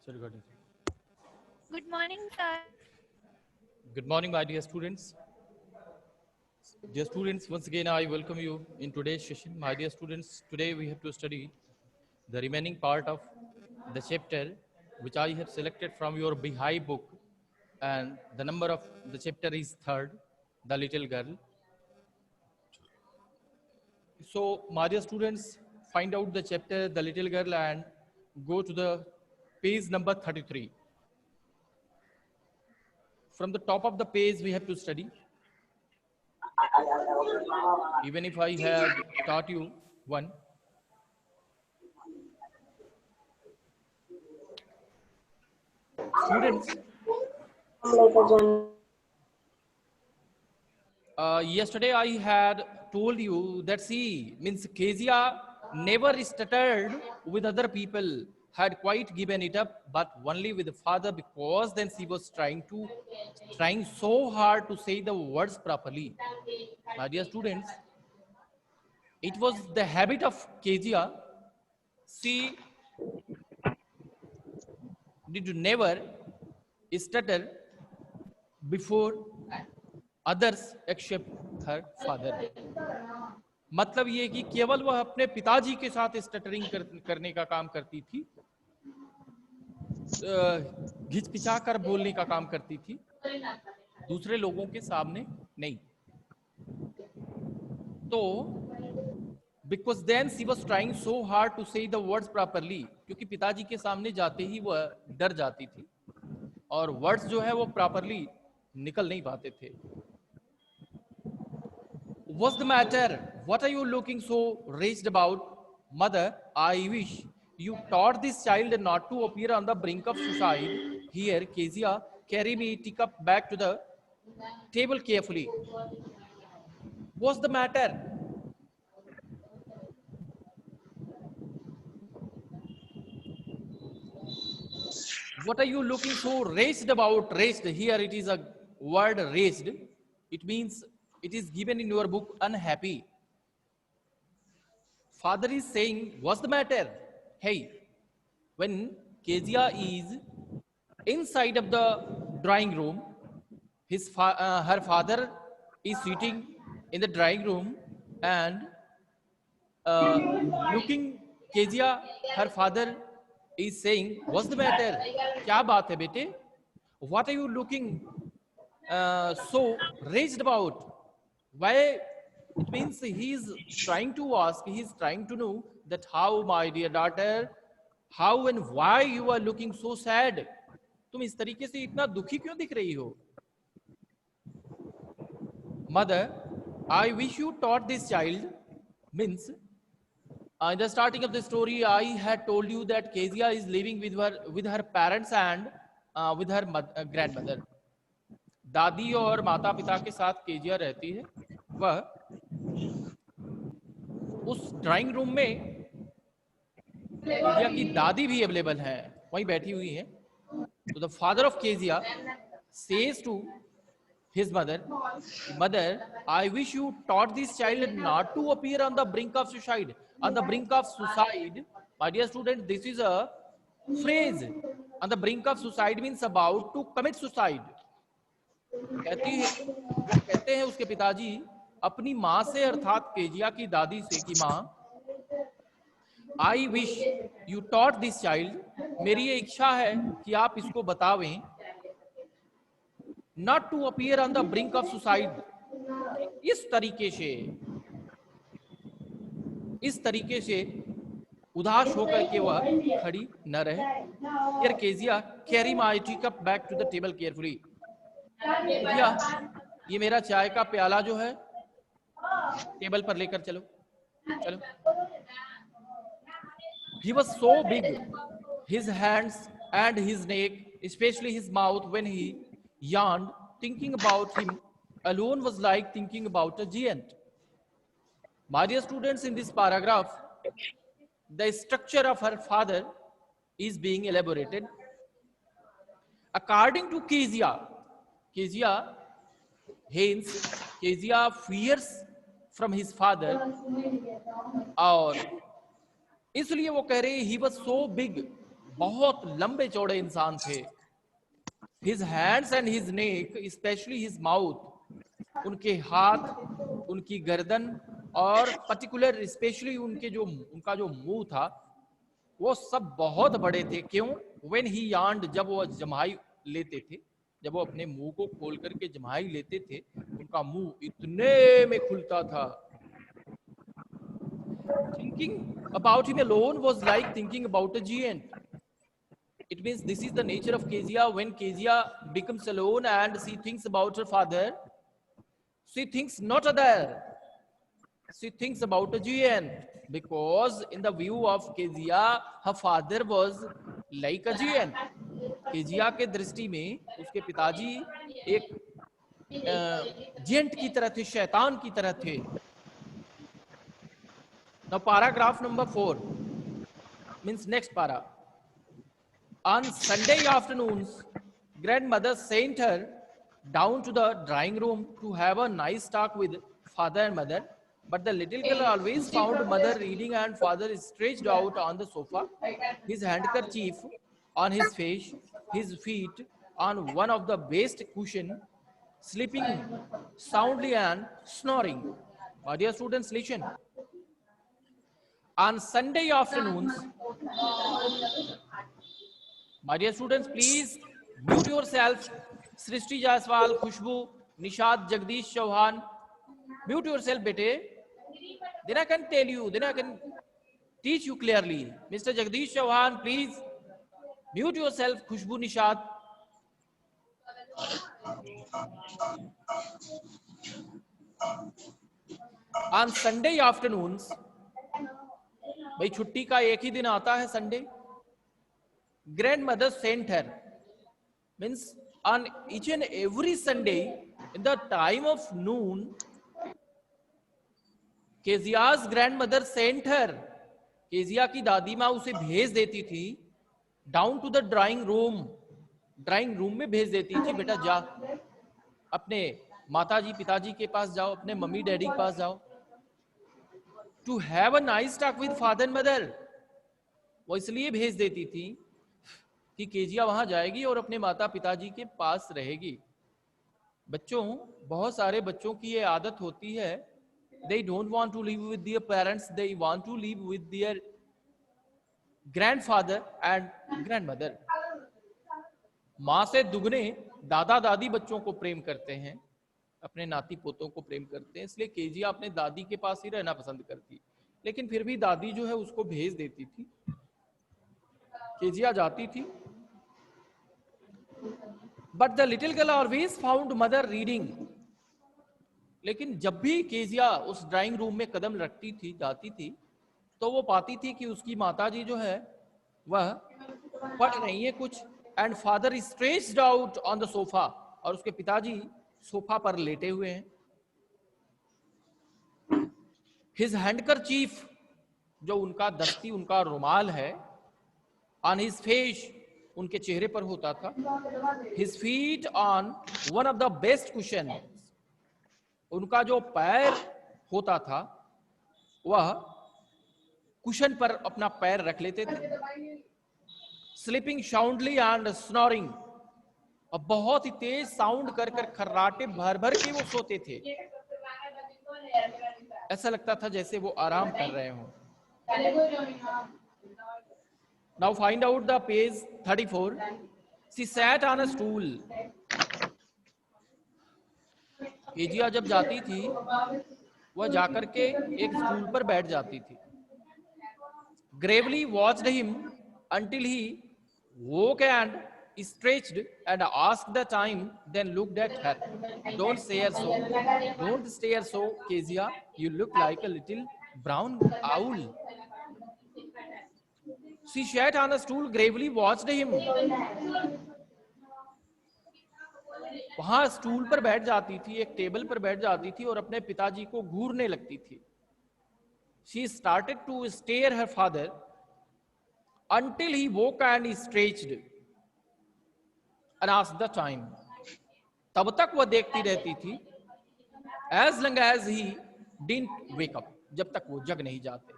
Sorry, got it. Good morning, sir. Good morning, my dear students. Dear students, once again I welcome you in today's session. My dear students, today we have to study the remaining part of the chapter which I have selected from your Beehive book, and the number of the chapter is third, the little girl. So, my dear students, find out the chapter, the little girl, and go to the page number 33. From the top of the page, we have to study. Even if I had taught you one. Students, yesterday I had told you that see, means Kezia never stuttered with other people, had quite given it up, but only with the father, because then she was trying so hard to say the words properly. My dear students, it was the habit of Kezia. She did never stutter before others except her father. मतलब ये कि केवल वह अपने पिताजी के साथ stuttering करने का काम करती थी, घिचकिचा कर बोलने का काम करती थी, दूसरे लोगों के सामने नहीं. तो because then she was trying so hard to say the words properly, क्योंकि पिताजी के सामने जाते ही वह डर जाती थी और वर्ड्स जो है वो प्रॉपरली निकल नहीं पाते थे. What's the matter? What are you looking so raised about? Mother, I wish you taught this child not to appear on the brink of suicide. Here, Kezia, carry me, take up back to the table carefully. What's the matter? What are you looking so raised about? Raised, here it is a word raised. It means it is given in your book unhappy. Father is saying, what's the matter? Hey, when Kezia is inside of the drawing room, her father is sitting in the drawing room and looking Kezia, her father is saying, what's the matter? क्या बात है बेटे? What are you looking so raised about? Why? It means he is trying to ask, he is trying to know that how, my dear daughter, how and why you are looking so sad. तुम इस तरीके से इतना दुखी क्यों दिख रही हो? Mother, I wish you taught this child, means in the starting of the story, I had told you that Kezia is living with her parents and with her grandmother. दादी और माता पिता के साथ केजिया रहती है. वह उस ड्राइंग रूम में केजिया की दादी भी अवेलेबल है, वहीं बैठी हुई है. तो the father of Kezia says to his mother, Mother, I wish you taught this child not to appear on the brink of suicide. On the brink of suicide, my dear students, this is a phrase. On the brink of suicide means about to commit suicide. वो कहते हैं उसके पिताजी अपनी माँ से, अर्थात Kezia की दादी से, कि माँ, I wish you taught this child, मेरी ये इच्छा है कि आप इसको बतावें, not to appear on the brink of suicide. इस तरीके से उदास होकर के वह खड़ी न रहे. Here Kezia, carry my teacup back to the table carefully. kezia, ये मेरा चाय का प्याला जो है टेबल पर लेकर चलो. He was so big, his hands and his neck, especially his mouth, when he yawned, thinking about him alone was like thinking about a giant. My dear students, in this paragraph, the structure of her father is being elaborated. According to Kezia fears from his father, और इसलिए वो कह रहे he was so big, बहुत लंबे चौड़े इंसान थे। His hands and his neck, especially his mouth, उनके हाथ, उनकी गर्दन और पर्टिकुलर स्पेशली उनका जो मुंह था वो सब बहुत बड़े थे। क्यों? When he yawned, जब वो जम्हाई लेते थे, जब वो अपने मुंह को खोल करके जम्हाई लेते थे, उनका मुंह इतने में खुलता था। Thinking about him alone was like thinking about a giant. It means this is the nature of Kezia. When Kezia becomes alone and she thinks about her father, she thinks not other, she thinks about a giant, because in the view of Kezia, her father was like a giant. Kezia के दृष्टि में उसके पिताजी एक giant की तरह थे, शैतान की तरह थे। Now paragraph number 4 means next para. On Sunday afternoons, grandmother sent her down to the drawing room to have a nice talk with father and mother. But the little girl always found mother reading and father stretched out on the sofa, his handkerchief on his face, his feet on one of the best cushion, sleeping soundly and snoring. My dear students, listen. On Sunday afternoons, my dear students, please mute yourself. Srishti Jaiswal, Khushbu, Nishad, Jagdish Chauhan, mute yourself, bete. Then I can tell you, then I can teach you clearly. Mr. Jagdish Chauhan, please mute yourself. Khushbu, Nishad. On Sunday afternoons, भाई छुट्टी का एक ही दिन आता है Sunday. Grandmother sent her, means on each and every Sunday in the time of noon, Kezia's grandmother sent her, Kezia की दादी माँ उसे भेज देती थी down to the drawing room में भेज देती थी, बेटा जा अपने माताजी पिताजी के पास जाओ, अपने मम्मी डैडी के पास जाओ, to have a nice talk with father and mother. वो इसलिए भेज देती थी कि केजिया वहां जाएगी और अपने माता पिताजी के पास रहेगी। बच्चों, बहुत सारे बच्चों की ये आदत होती है, they don't want to live with their parents, they want to live with their grandfather and grandmother. माँ से दुगने दादा दादी बच्चों को प्रेम करते हैं, अपने नाती पोतों को प्रेम करते हैं, इसलिए केजिया अपने दादी के पास ही रहना पसंद करती, लेकिन फिर भी दादी जो है उसको भेज देती थी। केजिया जाती थी, but the little girl always found mother reading. लेकिन जब भी केजिया उस ड्राइंग रूम में कदम रखती थी, जाती थी, तो वो पाती थी कि उसकी माताजी जो है वह पढ़ रही है कुछ, and father stretched out on the sofa, और उसके पिताजी सोफा पर लेटे हुए हैं। हिज हैंडकरचीफ, जो उनका दस्ती, उनका रुमाल है, ऑन हिज फेस, उनके चेहरे पर होता था, his feet on one of the best cushion, उनका जो पैर होता था वह कुशन पर अपना पैर रख लेते थे, स्लीपिंग साउंडली एंड स्नोरिंग, और बहुत ही तेज साउंड कर कर खर्राटे भर भर के वो सोते थे, ऐसा लगता था जैसे वो आराम कर रहे हों। Now find out the page 34. She sat on a stool. Kezia जब जाती थी वह जाकर के एक स्टूल पर बैठ जाती थी। Gravely watched him until he woke and stretched and asked the time, then looked at her. Don't stare so. Don't stare so, Kezia. You look like a little brown owl. She sat on a stool, gravely watched him. वहां stool पर बैठ जाती थी, एक table पर बैठ जाती थी और अपने पिताजी को घूरने लगती थी। She started to stare her father until he woke and stretched and asked the time. तब तक वह देखती रहती थी, as long as he didn't wake up, जब तक वो जग नहीं जाते।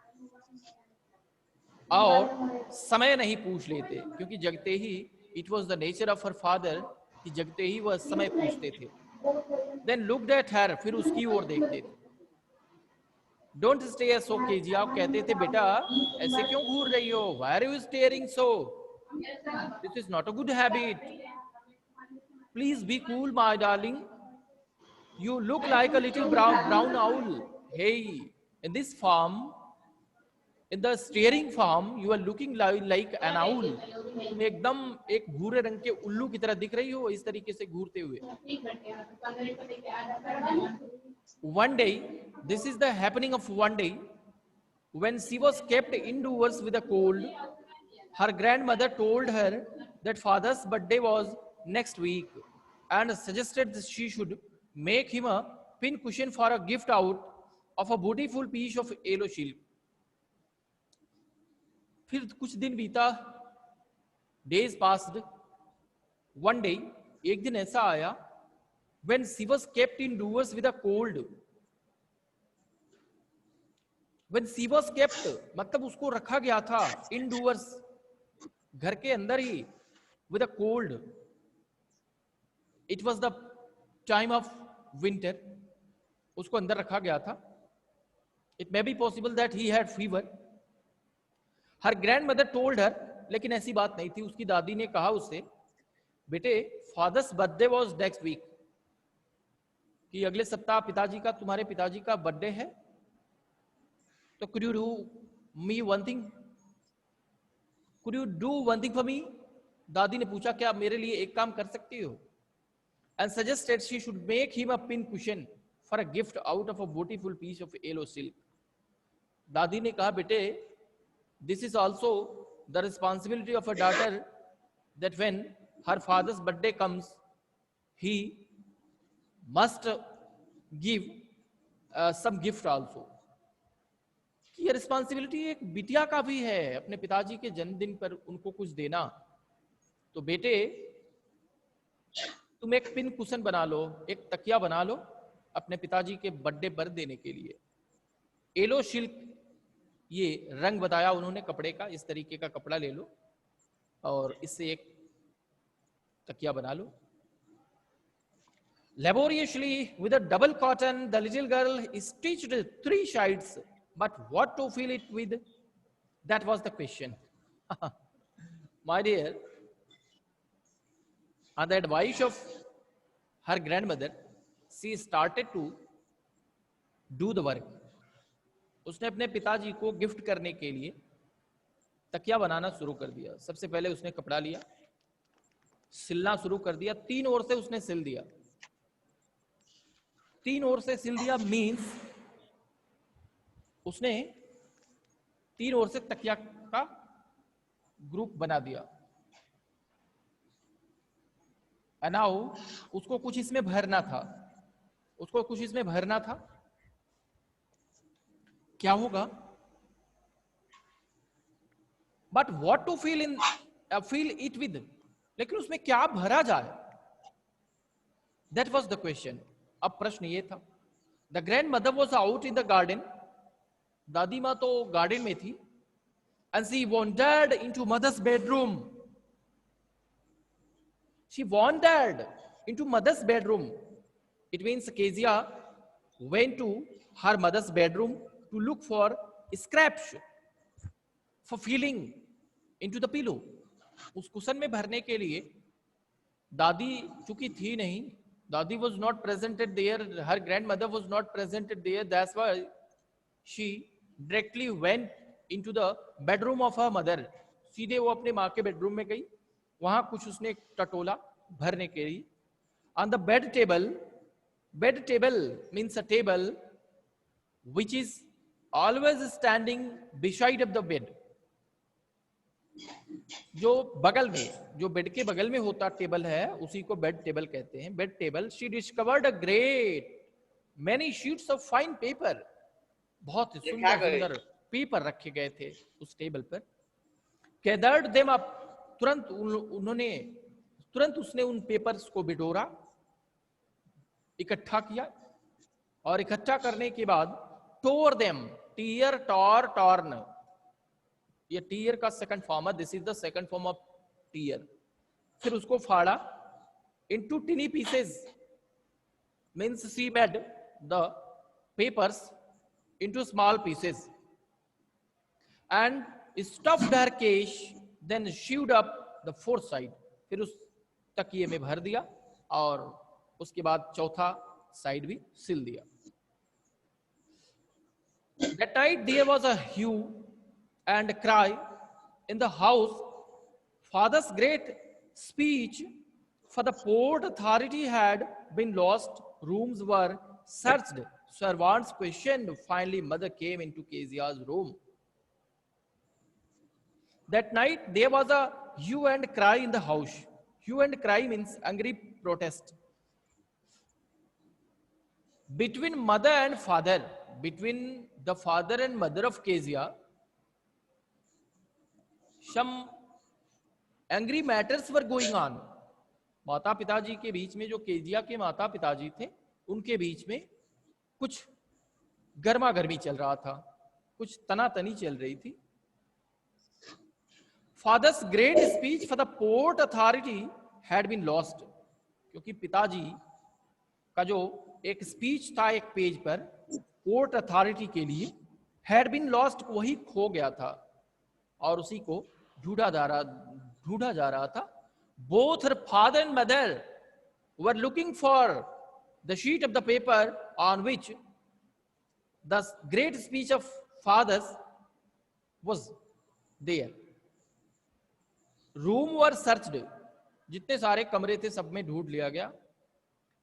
और समय नहीं पूछ लेते, क्योंकि जगते ही it was the nature of her father कि जगते ही वह समय पूछते थे। देन लुक्ड एट हर, फिर उसकी ओर देखते थे। डोंट स्टे सो केजी, आप कहते थे बेटा ऐसे क्यों घूर रही हो, why are you staring so, this is not a good habit, please be cool my darling, you look like a little brown owl, hey, in this farm, in the steering farm you are looking like an owl, तुम एकदम एक भूरे रंग के उल्लू की तरह दिख रही हो इस तरीके से घूरते हुए। One day, this is the happening of one day, when she was kept indoors with a cold, her grandmother told her that father's birthday was next week and suggested that she should make him a pin cushion for a gift out of a beautiful piece of yellow silk. फिर कुछ दिन बीता, days passed. One day, एक दिन ऐसा आया, when she was kept indoors with a cold. When she was kept मतलब उसको रखा गया था indoors, घर के अंदर ही, with a cold. It was the time of winter. उसको अंदर रखा गया था. It may be possible that he had fever. Her grandmother told her, लेकिन ऐसी बात नहीं थी. उसकी दादी ने कहा उससे, बेटे father's birthday was next week, कि अगले सप्ताह पिताजी का, तुम्हारे पिताजी का बर्थडे है, तो could you do me one thing? Could you do one thing for me? दादी ने पूछा, क्या मेरे लिए एक काम कर सकती हो? And suggested she should make him a pin cushion for a gift out of a beautiful piece of yellow silk. दादी ने कहा, बेटे this is also the responsibility of a daughter, that when her father's birthday comes, he must give some gift also. कि ये responsibility एक बिटिया का भी है, अपने पिताजी के जन्मदिन पर उनको कुछ देना। तो बेटे तुम एक पिन कुशन बना लो, एक तकिया बना लो अपने पिताजी के बर्थडे पर देने के लिए। येलो सिल्क, ये रंग बताया उन्होंने कपड़े का, इस तरीके का कपड़ा ले लो और इससे एक तकिया बना लो। Laboriously with a double cotton, the little girl stitched 3 sides, but what to fill it with? That was the question. My dear, on the advice of her grandmother, she started to do the work. उसने अपने पिताजी को gift करने के लिए तकिया बनाना शुरू कर दिया। सबसे पहले उसने कपड़ा लिया, सिलना शुरू कर दिया, 3 ओर से उसने सिल दिया। 3 ओर से सिल दिया मीन्स उसने 3 ओर से तकिया का ग्रुप बना दिया। नाउ उसको कुछ इसमें भरना था, उसको कुछ इसमें भरना था। क्या होगा? But what to feel in feel it with, लेकिन उसमें क्या भरा जाए? That was the question. अब प्रश्न ये था। The grandmother was out in the garden, दादी माँ तो गार्डन में थी। And she wandered into mother's bedroom, she wandered into mother's bedroom. It means Kezia went to her mother's bedroom to look for scraps for filling into the pillow. उस cushion में भरने के लिए दादी चूंकि थी नहीं, दादी was not presented there, her grandmother was not presented there, that's why she directly went into the bedroom of her mother. सीधे वो अपने माँ के बेडरूम में गई, वहां कुछ उसने टटोला भरने के लिए। On the bed table means a table which is always standing beside of the bed, जो बगल में, जो बेड के बगल में होता टेबल है उसी को बेड टेबल कहते हैं। Bed table. She discovered a great many sheets of fine paper, बहुत सुंदर सुंदर पेपर रखे गए थे उस टेबल पर। गैदर्ड देम अप, तुरंत उसने उन पेपर्स को बिटोरा, इकट्ठा किया, और इकट्ठा करने के बाद tore them, tear tore torn, ये टीयर का सेकंड फॉर्म है, this is the second form of tear. फिर उसको फाड़ा into tiny pieces, means she made the papers into small pieces and stuffed her case, then sewed up the fourth side. फिर उस तकिए में भर दिया और उसके बाद चौथा साइड भी सिल दिया। That night there was a hue and cry in the house. Father's great speech for the port authority had been lost. Rooms were searched. Servants questioned. Finally, mother came into Kezia's room. That night there was a hue and cry in the house. Hue and cry means angry protest between mother and father, between the father and mother of Kezia. Some angry matters were going on. माता पिताजी के बीच में, जो Kezia के माता पिताजी थे उनके बीच में कुछ गर्मा गर्मी चल रहा था, कुछ तनातनी चल रही थी। Father's great speech for the port authority had been lost, क्योंकि पिताजी का जो एक स्पीच था एक पेज पर पोर्ट अथॉरिटी के लिए, हैड बीन लॉस्ट, वही खो गया था और उसी को ढूंढा जा रहा था। Both her father and mother were looking for the sheet of the paper on which the great speech of father's was there. Room were searched, जितने सारे कमरे थे सब में ढूंढ लिया गया।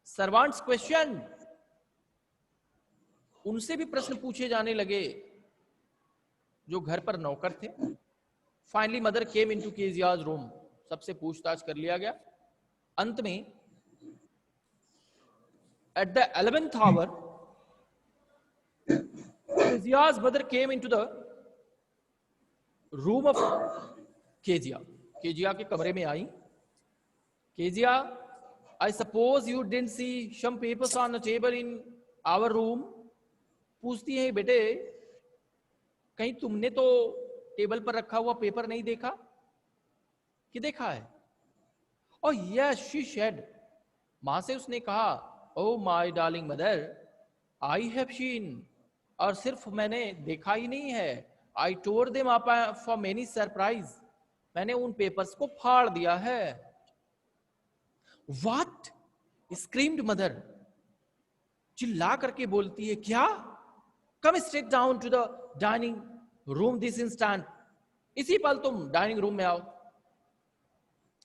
सर्वेंट्स क्वेश्चन, उनसे भी प्रश्न पूछे जाने लगे जो घर पर नौकर थे। Finally mother came into Kezia's room, सबसे पूछताछ कर लिया गया। अंत में at the 11th hour Kezia's mother came into the room of Kezia, Kezia के कमरे में आई। Kezia, I suppose you didn't see some papers on the table in our room. पूछती है, बेटे कहीं तुमने तो टेबल पर रखा हुआ पेपर नहीं देखा कि देखा है? Oh yes, she said. मां से उसने कहा, oh my darling mother, I have seen. और सिर्फ मैंने देखा ही नहीं है, I tore them up for many surprise. मैंने उन पेपर्स को फाड़ दिया है। What? Screamed mother. चिल्ला करके बोलती है, क्या? Come straight down to the dining room this instant. इसी पल तुम डाइनिंग रूम में आओ।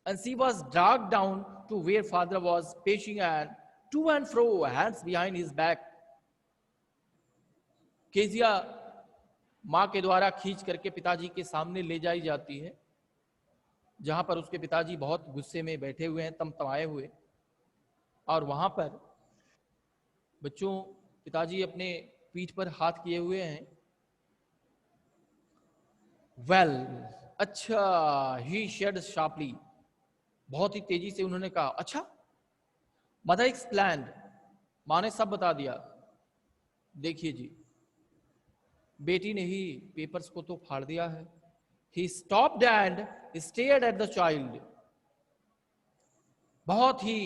And she was dragged down to where father was pacing and to and fro, hands behind his back. Kezia मां के द्वारा खींच करके पिताजी के सामने ले जाई जाती है, जहां पर उसके पिताजी बहुत गुस्से में बैठे हुए हैं, तमतमाए हुए। और वहां पर बच्चों पिताजी अपने पीठ पर हाथ किए हुए हैं। वेल, अच्छा, ही शेड शार्पली, बहुत ही तेजी से उन्होंने कहा, अच्छा। मदर एक्सप्लेन्ड, मां ने सब बता दिया। देखिए जी, बेटी ने ही पेपर्स को तो फाड़ दिया है। He stopped and stared at the child. बहुत ही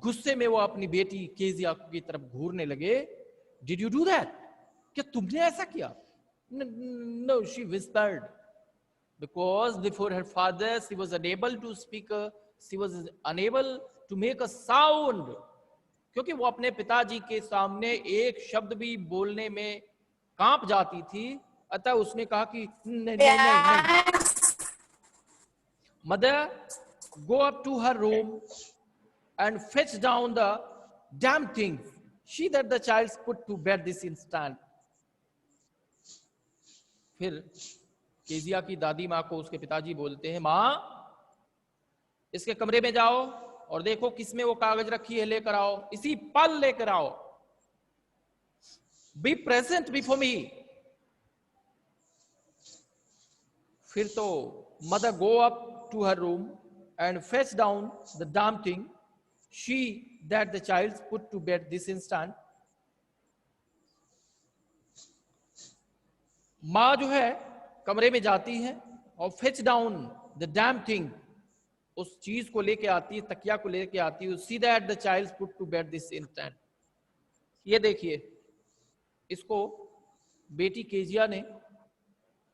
गुस्से में वो अपनी बेटी केजिया की तरफ घूरने लगे। Did you do that? क्या तुमने ऐसा किया? No, she whispered. Because before her father, she was unable to speak. She was unable to make a sound. क्योंकि वो अपने पिताजी के सामने एक शब्द भी बोलने में कांप जाती थी, अतः उसने कहा कि नहीं नहीं नहीं। Mother, go up to her room and fetch down the damn things. She that the child's put to bed this instant. फिर केजिया की दादी माँ को उसके पिताजी बोलते हैं, माँ इसके कमरे में जाओ और देखो किसमें वो कागज रखी है, लेकर आओ, इसी पल लेकर आओ। Be present before me. फिर तो mother go up to her room and fetch down the damn thing she that the child put to bed this instant. माँ जो है कमरे में जाती है और fetch down the damn thing, उस चीज को लेके आती है, तकिया को लेके आती है. See that the child put to bed this instant. ये देखिए, इसको बेटी केजिया ने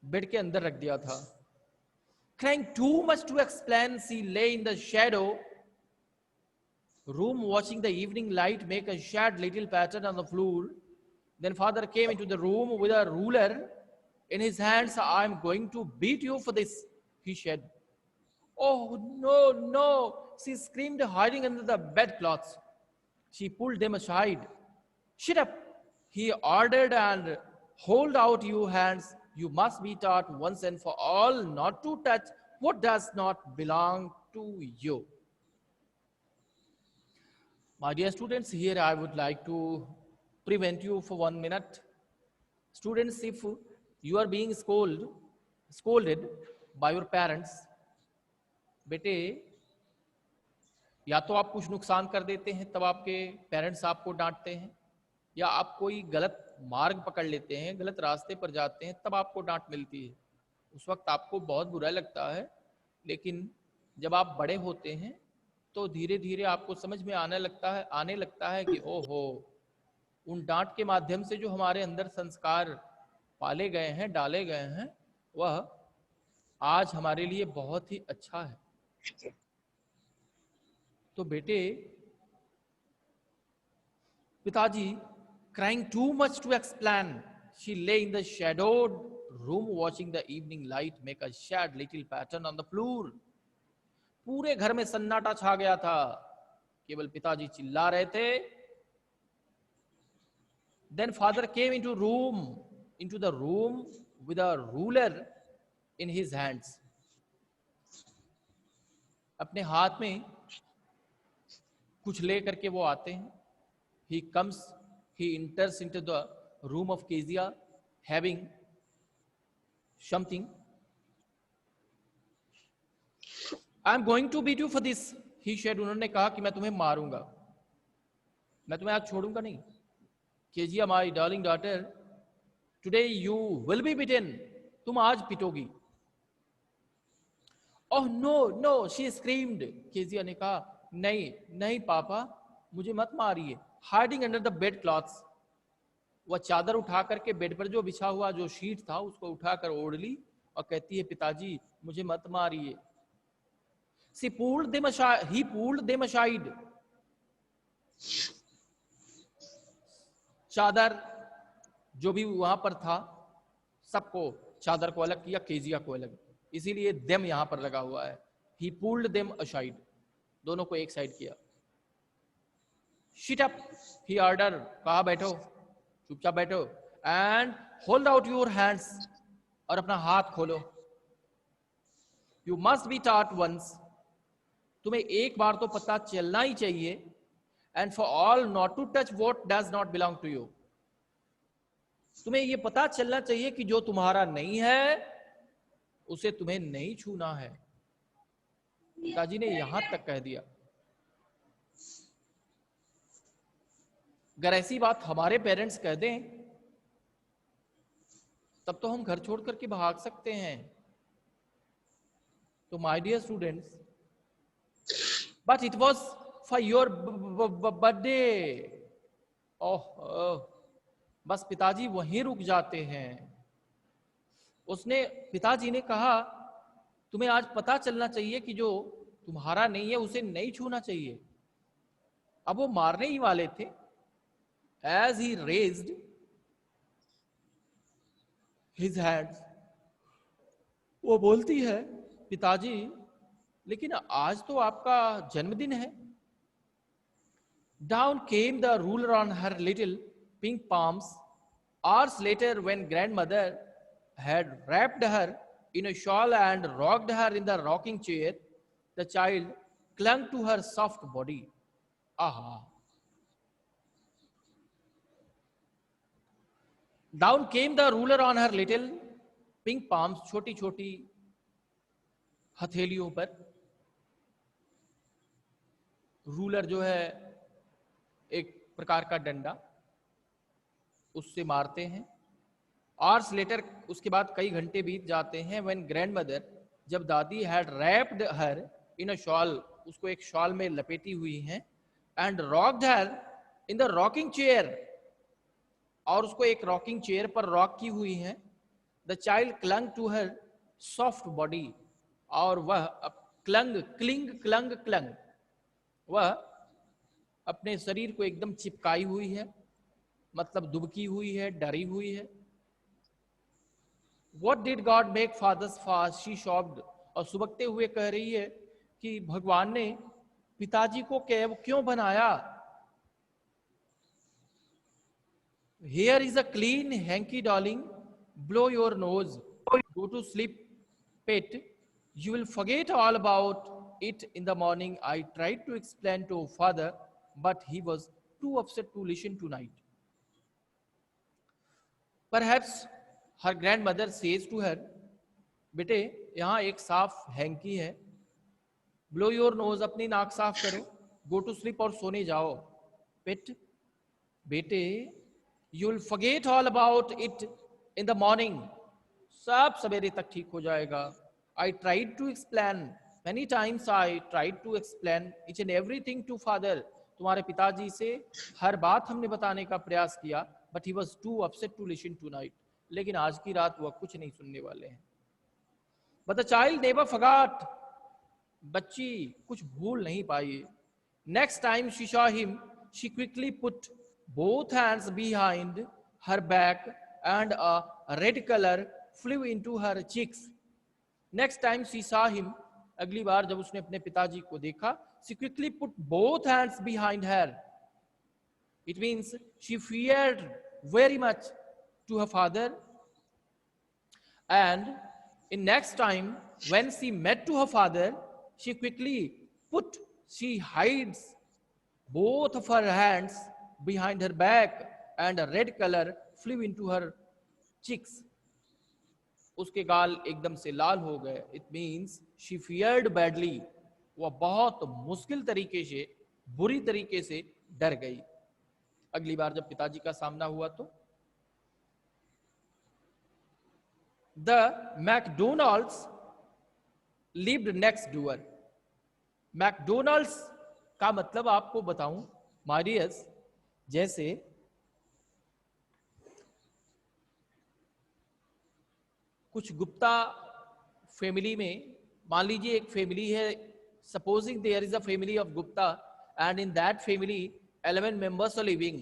बेड के अंदर रख दिया था. Crying too much to explain, she lay in the shadow room watching the evening light make a shared little pattern on the floor. Then father came into the room with a ruler in his hands. I am going to beat you for this, he said. Oh, no, no, she screamed, hiding under the bedclothes. She pulled them aside. Shut up, he ordered, and hold out your hands. You must be taught once and for all not to touch what does not belong to you. My dear students, here I would like to prevent you for 1 minute. Students, if you are being scolded by your parents, बेटे या तो आप कुछ नुकसान कर देते हैं तब आपके पेरेंट्स आपको डांटते हैं, या आप कोई गलत मार्ग पकड़ लेते हैं, गलत रास्ते पर जाते हैं, तब आपको डांट मिलती है. उस वक्त आपको बहुत बुरा लगता है, लेकिन जब आप बड़े होते हैं तो धीरे धीरे आपको समझ में आने लगता है कि ओहो, उन डांट के माध्यम से जो हमारे अंदर संस्कार पाले गए हैं, डाले गए हैं, वह आज हमारे लिए बहुत ही अच्छा है. तो बेटे, पिताजी crying too much to explain, she lay in the shadowed room watching the evening light make a shared little pattern on the floor. पूरे घर में सन्नाटा छा गया था, केवल पिताजी चिल्ला रहे थे. Then father came into the room with a ruler in his hands. अपने हाथ में कुछ ले करके वो आते हैं. He enters into the room of Kezia having something. I am going to beat you for this, he said. उन्होंने कहा कि मैं तुम्हें मारूंगा, मैं तुम्हें आज छोड़ूंगा नहीं. Kezia, my darling daughter, today you will be beaten. तुम आज पिटोगी. Oh no, no, she screamed. Kezia ने कहा, नहीं नहीं पापा, मुझे मत मारिए. Hiding under the bed cloths. वह चादर उठा करके बेड पर जो बिछा हुआ जो शीट था उसको उठाकर ओढ़ ली और कहती है, पिताजी मुझे मत मारिए. He pulled them aside. चादर जो भी वहां पर था, सबको चादर को अलग किया, केजिया को अलग, इसीलिए देम यहां पर लगा हुआ है. He pulled them aside. दोनों को एक साइड किया. Shut up, he ordered. कहा बैठो, चुपचाप बैठो. And hold out your hands. और अपना हाथ खोलो. You must be taught once. तुम्हें एक बार तो पता चलना ही चाहिए. And for all not to touch what does not belong to you. तुम्हें ये पता चलना चाहिए कि जो तुम्हारा नहीं है उसे तुम्हें नहीं छूना है. पिताजी ने यहां तक कह दिया. अगर ऐसी बात हमारे पेरेंट्स कह दें तब तो हम घर छोड़ करके भाग सकते हैं. तो my dear students, but it was for your birthday. Oh, बस पिताजी वहीं रुक जाते हैं. पिताजी ने कहा, तुम्हें आज पता चलना चाहिए कि जो तुम्हारा नहीं है उसे नहीं छूना चाहिए. अब वो मारने ही वाले थे. As he raised his hands, वो बोलती है, पिताजी लेकिन आज तो आपका जन्मदिन है. Down came the ruler on her little pink palms. Hours later, when grandmother had wrapped her in a shawl and rocked her in the rocking chair, the child clung to her soft body. Aha. Down came the ruler on her little pink palms, छोटी छोटी हथेलियों पर. Ruler जो है एक प्रकार का डंडा, उससे मारते हैं. Hours later, उसके बाद कई घंटे बीत जाते हैं. When grandmother जब दादी had wrapped her in a shawl, उसको एक शॉल में लपेटी हुई हैं, and rocked her in the rocking chair, और उसको एक रॉकिंग चेयर पर रॉक की हुई हैं, the child clung to her soft body, और वह क्लंग वह अपने शरीर को एकदम चिपकाई हुई है, मतलब दुबकी हुई है, डरी हुई है। What did God make fathers fast? She shocked, और सुबकते हुए कह रही है कि भगवान ने पिताजी को क्यों बनाया? Here is a clean hanky darling, blow your nose, go to sleep pet, you will forget all about it in the morning. I tried to explain to father, but he was too upset to listen tonight. Perhaps her grandmother says to her, बेटे यहाँ एक साफ hanky है, blow your nose, अपनी नाक साफ करो, go to sleep, और सोने जाओ। पेट, बेटे, you will forget all about it in the morning, सब सवेरे तक ठीक हो जाएगा। I tried to explain many times, I tried to explain each and everything to father, तुम्हारे पिताजी से हर बात हमने बताने का प्रयास किया, but he was too upset to listen tonight, लेकिन आज की रात वह कुछ नहीं सुनने वाले हैं। But the child never forgot, बच्ची कुछ भूल नहीं पाई। Next time she saw him, she quickly put both hands behind her back and a red color flew into her cheeks. Next time she saw him, अगली बार जब उसने अपने पिताजी को देखा, she quickly put both hands behind her. It means she feared very much to her father, and in next time when she met to her father, she hides both of her hands behind her back and a red color flew into her cheeks. उसके गाल एकदम से लाल हो गए। It means she feared badly, वह बहुत मुश्किल तरीके से, बुरी तरीके से डर गई। अगली बार जब पिताजी का सामना हुआ तो the McDonald's lived next door. McDonald's का मतलब आपको बताऊं मारियस, जैसे कुछ गुप्ता फैमिली में, मान लीजिए एक फैमिली है, supposing there is a family of Gupta, and in that family 11 members are living,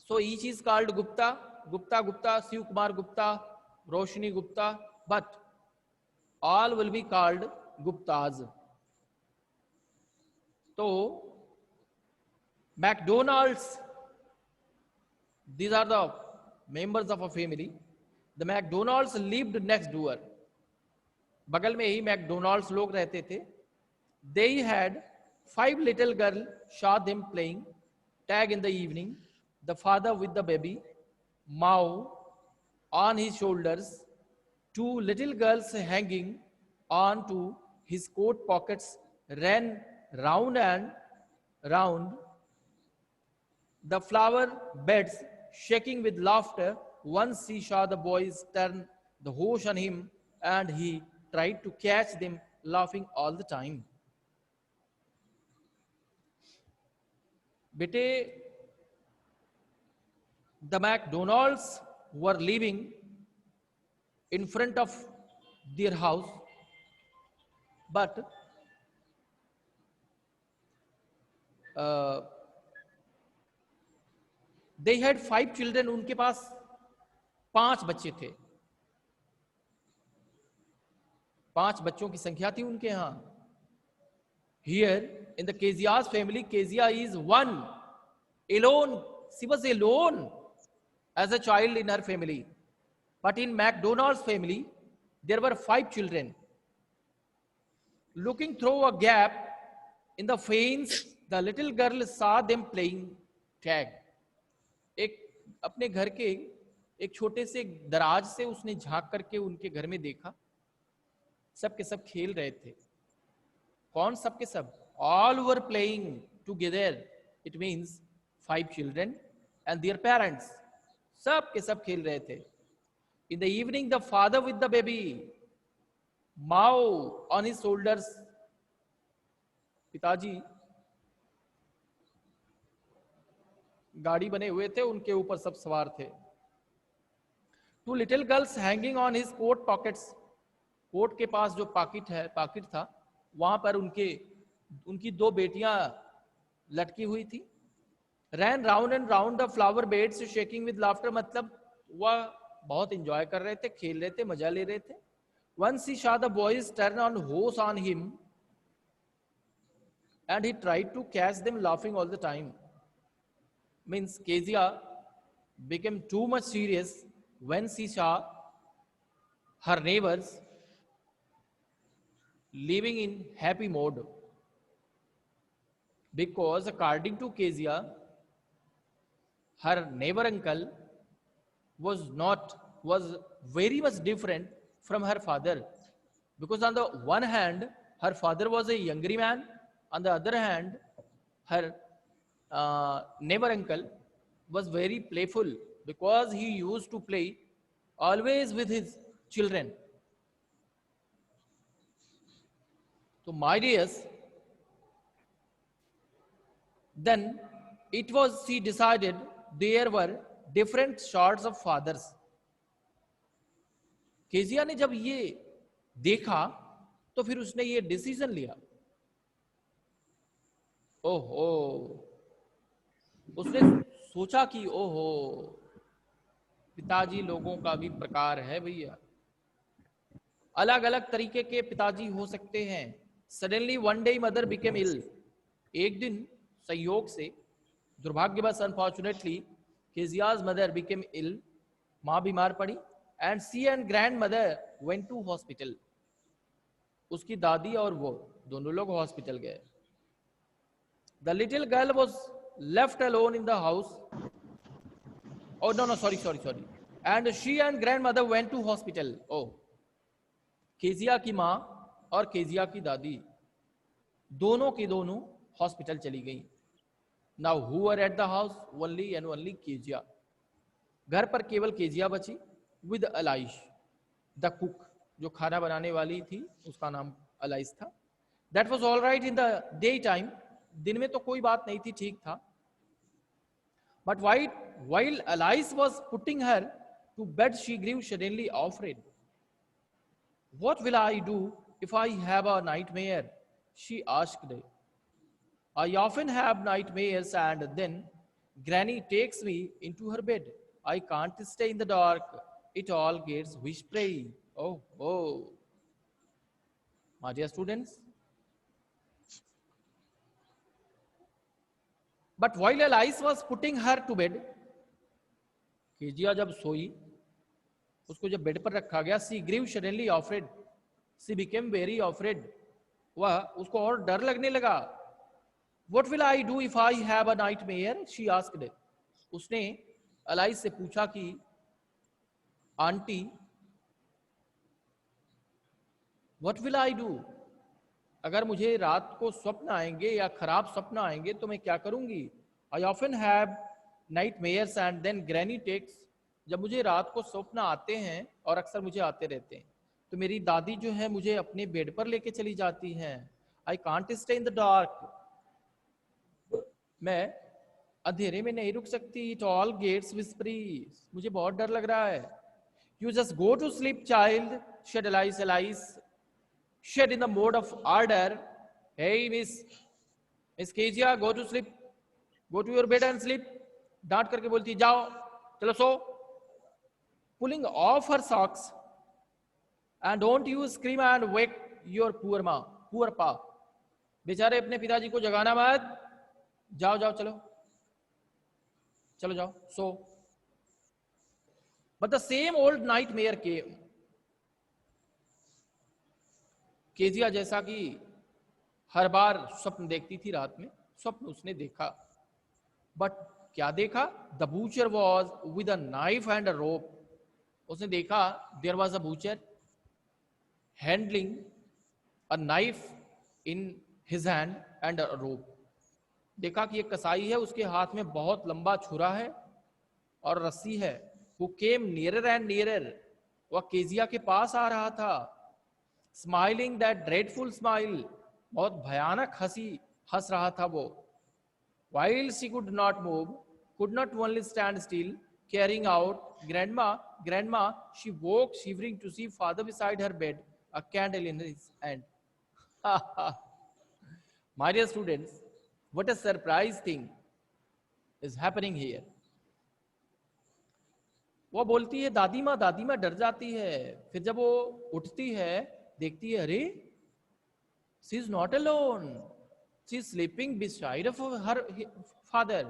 so each is called Gupta, Gupta, Shiv Kumar Gupta, Roshni Gupta, but all will be called Guptas. तो McDonald's, these are the members of a family. The McDonald's lived next door. बगल में ही McDonald's लोग रहते थे। They had 5 little girls, saw them playing tag in the evening. The father with the baby, Mao, on his shoulders, 2 little girls hanging on to his coat pockets ran round and round the flower beds, shaking with laughter. Once he saw the boys turn the hose on him, and he tried to catch them laughing all the time. बेटे, the McDonald's were living in front of their house, but they had 5 children. उनके पास 5 बच्चे थे, 5 बच्चों की संख्या थी उनके यहाँ। Here in the Kezia's family, Kezia is one alone. She was alone as a child in her family. But in McDonald's family, there were 5 children. Looking through a gap in the fence, the little girl saw them playing tag. एक अपने घर के एक छोटे से दराज से उसने झांक करके उनके घर में देखा, सब के सब खेल रहे थे। कौन सब के सब? All were playing together. It means 5 children and their parents. सब के सब खेल रहे थे। In the evening, the father with the baby, Mao on his shoulders. पिताजी गाड़ी बने हुए थे, उनके ऊपर सब सवार थे. Two little girls hanging on his coat pockets. Coat के पास जो पाकिट था, वहां पर उनकी दो बेटियां लटकी हुई थी. Ran round and round the flower beds, shaking with laughter. मतलब वह बहुत एंजॉय कर रहे थे, खेल रहे थे, मजा ले रहे थे. Once he saw the boys turn on hose on him, and he tried to catch them laughing all the time. Means Kezia became too much serious when she saw her neighbors living in happy mode, because according to Kezia, her neighbor uncle was very much different from her father, because on the one hand her father was a younger man, on the other hand her neighbor uncle was very playful, because he used to play always with his children. So my dears, then it was she decided there were different sorts of fathers. Kezia ने जब ये देखा तो फिर उसने ये decision लिया. ओहो, उसने सोचा कि ओहो, पिताजी लोगों का भी प्रकार है भैया, अलग अलग तरीके के पिताजी हो सकते हैं. Suddenly one day mother became ill. एक दिन संयोग से, दुर्भाग्यवश, unfortunately, Kezia's mother became ill. मां बीमार पड़ी. And she and grandmother went to hospital. उसकी दादी और वो दोनों लोग हॉस्पिटल गए. The little girl was left alone in the house. Oh no, sorry. And she and grandmother went to hospital. Oh, Kezia की माँ और केजिया की दादी दोनों की दोनों हॉस्पिटल चली गई. Now who were at the house? Only and only Kezia. घर पर केवल केजिया बची, with अलाइश द कुक. जो खाना बनाने वाली थी उसका नाम अलाइश था. That was all right in the daytime. दिन में तो कोई बात नहीं थी, ठीक था. But while Alice was putting her to bed, she grew suddenly afraid. What will I do if I have a nightmare? She asked. I often have nightmares, and then Granny takes me into her bed. I can't stay in the dark. It all gets whispery. Oh. My dear students. But while Alice was putting her to bed, Kezia जब सोई, उसको जब bed पर रखा गया, she grew suddenly afraid. She became very afraid. वह उसको और डर लगने लगा. What will I do if I have a nightmare? She asked. उसने अलाइस से पूछा कि aunty, what will I do? अगर मुझे रात को स्वप्न आएंगे या खराब स्वप्न आएंगे तो मैं क्या करूंगी? I often have nightmares and then granny takes. जब मुझे रात को स्वप्न आते हैं, और अक्सर मुझे आते रहते हैं, तो मेरी दादी जो है मुझे अपने बेड पर लेके चली जाती हैं. I can't stay in the dark. मैं अंधेरे में नहीं रुक सकती. It all gets whispery. मुझे बहुत डर लग रहा है. You just go to sleep, child, said Alice. Said in the mode of order. Hey, Miss Kezia, go to sleep. Go to your bed and sleep. डांट करके बोलती, जाओ, चलो सो. Pulling off her socks. And don't you scream and wake your poor pa. बेचारे अपने पिताजी को जगाना मत. जाओ, चलो जाओ, सो. But the same old nightmare came. Kezia जैसा कि हर बार स्वप्न देखती थी रात में, स्वप्न उसने देखा. बट क्या देखा? The butcher was with a knife and a rope. उसने देखा there was a butcher handling a knife in his hand and a rope. देखा कि एक कसाई है, उसके हाथ में बहुत लंबा छुरा है और रस्सी है. Who came nearer and nearer. वह केजिया के पास आ रहा था, स्माइलिंग दैट ड्रेडफुल स्माइल, बहुत भयानक हंस रहा था वो। While she could not move, could not only stand still, carrying out, grandma, she woke shivering to see father beside her bed, a candle in his hand. My dear students, what a surprise thing is happening here. वो बोलती है दादी माँ डर जाती है। फिर जब वो उठती है देखती है, अरे she is not alone, she is sleeping beside of her father.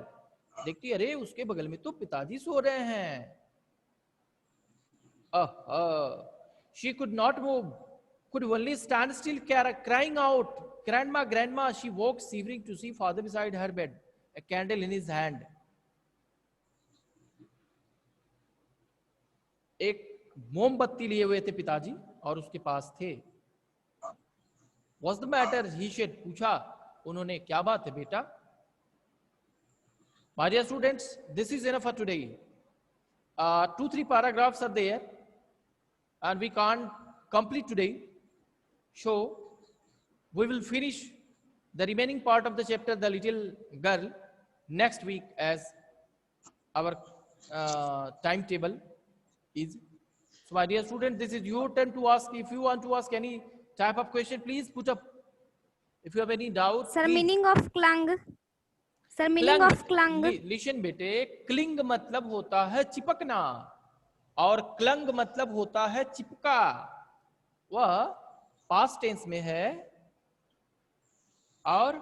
देखती है, अरे उसके बगल में तो पिताजी सो रहे हैं। She could not move, could only stand still, crying out, grandma. She woke shivering to see father beside her bed, a candle in his hand. एक मोमबत्ती लिए हुए थे पिताजी और उसके पास थे। What's the matter? He said, पूछा उन्होंने, क्या बात है बेटा? My dear students, this is enough for today. 2-3 paragraphs are there and we can't complete today. So we will finish the remaining part of the chapter, the little girl, next week as our timetable is. So my dear students, this is your turn to ask. If you want to ask any type of question, please put up. If you have any doubt, Sir, please. meaning of clung. Sir, meaning of clung. Listen बेटे, cling मतलब होता है चिपकना और clang मतलब होता है चिपका। वह पास्ट टेंस में है और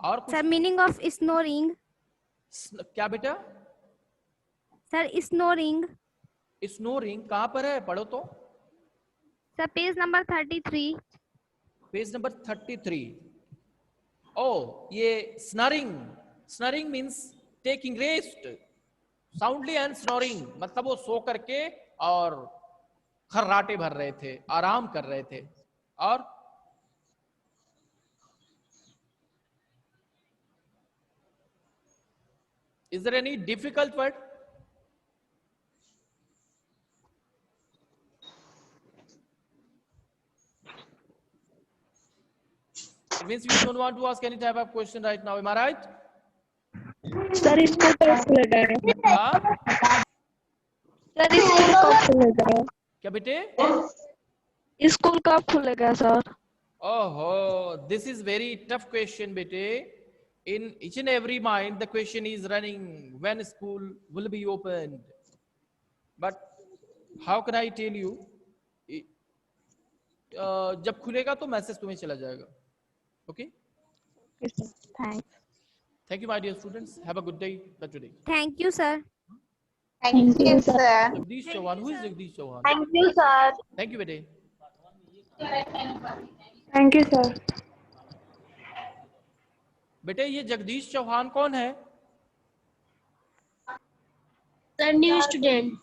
कुछ। Sir, meaning of snoring. क्या बेटा? Sir, snoring. स्नोरिंग कहां पर है, पढ़ो तो। Sir, page number 33. Page number 33। Oh, ये snoring means taking rest soundly and snoring मतलब वो सो करके और खर्राटे भर रहे थे, आराम कर रहे थे। और is there any difficult word? It means you don't want to ask any type of question right now. Am I right? Sir school कब खुलेगा? सर स्कूल कब खुलेगा? क्या बेटे? स्कूल कब खुलेगा sir? Oh, this is very tough question, bete. In each and every mind, the question is running when school will be opened. But how can I tell you? जब खुलेगा तो message तुम्हें चला जाएगा. Okay? Thanks. Thank you, my dear students. Have a good day today. Thank you, sir. Thank you, sir. Jagdish Chauhan. Who is Jagdish Chauhan? Thank you, sir. Thank you, bete. Thank you sir. बेटे ये जगदीश चौहान कौन है? Sir, new student.